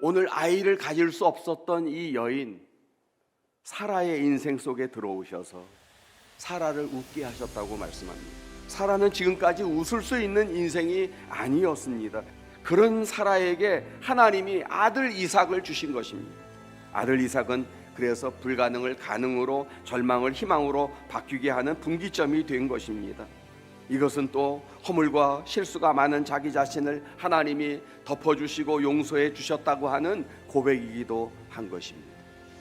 오늘 아이를 가질 수 없었던 이 여인 사라의 인생 속에 들어오셔서 사라를 웃게 하셨다고 말씀합니다. 사라는 지금까지 웃을 수 있는 인생이 아니었습니다. 그런 사라에게 하나님이 아들 이삭을 주신 것입니다. 아들 이삭은 그래서 불가능을 가능으로, 절망을 희망으로 바뀌게 하는 분기점이 된 것입니다. 이것은 또 허물과 실수가 많은 자기 자신을 하나님이 덮어주시고 용서해 주셨다고 하는 고백이기도 한 것입니다.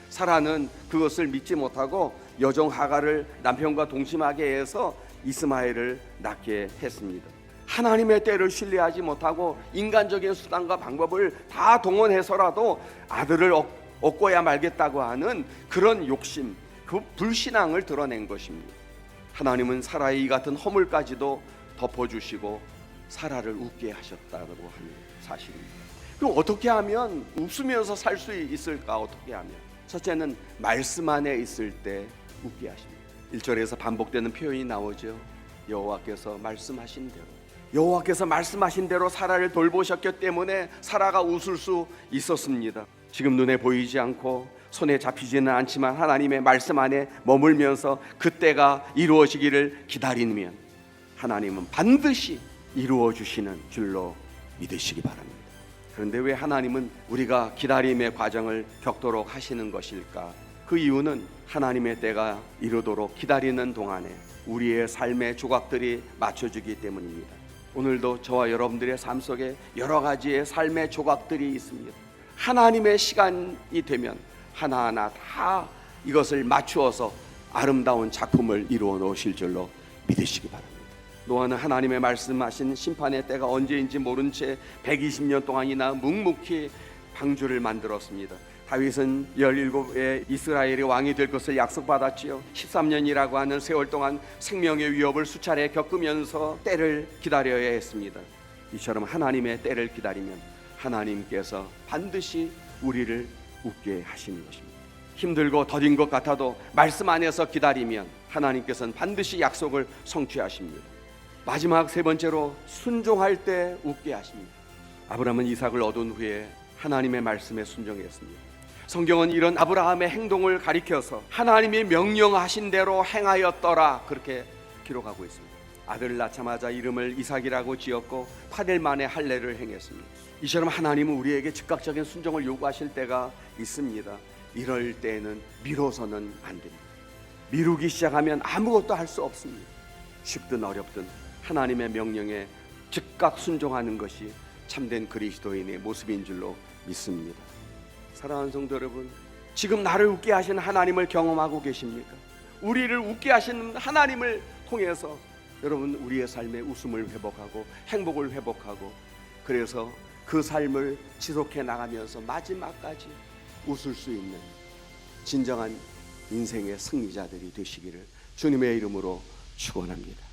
사라는 그것을 믿지 못하고 여종 하갈을 남편과 동침하게 해서 이스마엘을 낳게 했습니다. 하나님의 때를 신뢰하지 못하고 인간적인 수단과 방법을 다 동원해서라도 아들을 얻고야 말겠다고 하는 그런 욕심, 그 불신앙을 드러낸 것입니다. 하나님은 사라의 이 같은 허물까지도 덮어주시고 사라를 웃게 하셨다고 하는 사실입니다. 그럼 어떻게 하면 웃으면서 살 수 있을까? 어떻게 하면? 첫째는 말씀 안에 있을 때 웃게 하십니다. 1절에서 반복되는 표현이 나오죠. 여호와께서 말씀하신 대로, 여호와께서 말씀하신 대로 사라를 돌보셨기 때문에 사라가 웃을 수 있었습니다. 지금 눈에 보이지 않고 손에 잡히지는 않지만 하나님의 말씀 안에 머물면서 그때가 이루어지기를 기다리면 하나님은 반드시 이루어 주시는 줄로 믿으시기 바랍니다. 그런데 왜 하나님은 우리가 기다림의 과정을 겪도록 하시는 것일까? 그 이유는 하나님의 때가 이루도록 기다리는 동안에 우리의 삶의 조각들이 맞춰지기 때문입니다. 오늘도 저와 여러분들의 삶 속에 여러 가지의 삶의 조각들이 있습니다. 하나님의 시간이 되면 하나하나 다 이것을 맞추어서 아름다운 작품을 이루어 놓으실 줄로 믿으시기 바랍니다. 노아는 하나님의 말씀하신 심판의 때가 언제인지 모른 채 120년 동안이나 묵묵히 방주를 만들었습니다. 다윗은 17의 이스라엘의 왕이 될 것을 약속받았지요. 13년이라고 하는 세월 동안 생명의 위협을 수차례 겪으면서 때를 기다려야 했습니다. 이처럼 하나님의 때를 기다리면 하나님께서 반드시 우리를 웃게 하시는 것입니다. 힘들고 더딘 것 같아도 말씀 안에서 기다리면 하나님께서는 반드시 약속을 성취하십니다. 마지막 세 번째로 순종할 때 웃게 하십니다. 아브라함은 이삭을 얻은 후에 하나님의 말씀에 순종했습니다. 성경은 이런 아브라함의 행동을 가리켜서 하나님이 명령하신 대로 행하였더라 그렇게 기록하고 있습니다. 아들을 낳자마자 이름을 이삭이라고 지었고 8일 만에 할례를 행했습니다. 이처럼 하나님은 우리에게 즉각적인 순종을 요구하실 때가 있습니다. 이럴 때에는 미뤄서는 안 됩니다. 미루기 시작하면 아무것도 할 수 없습니다. 쉽든 어렵든 하나님의 명령에 즉각 순종하는 것이 참된 그리스도인의 모습인 줄로 믿습니다. 사랑하는 성도 여러분, 지금 나를 웃게 하시는 하나님을 경험하고 계십니까? 우리를 웃게 하시는 하나님을 통해서 여러분 우리의 삶에 웃음을 회복하고 행복을 회복하고 그래서 그 삶을 지속해 나가면서 마지막까지 웃을 수 있는 진정한 인생의 승리자들이 되시기를 주님의 이름으로 축원합니다.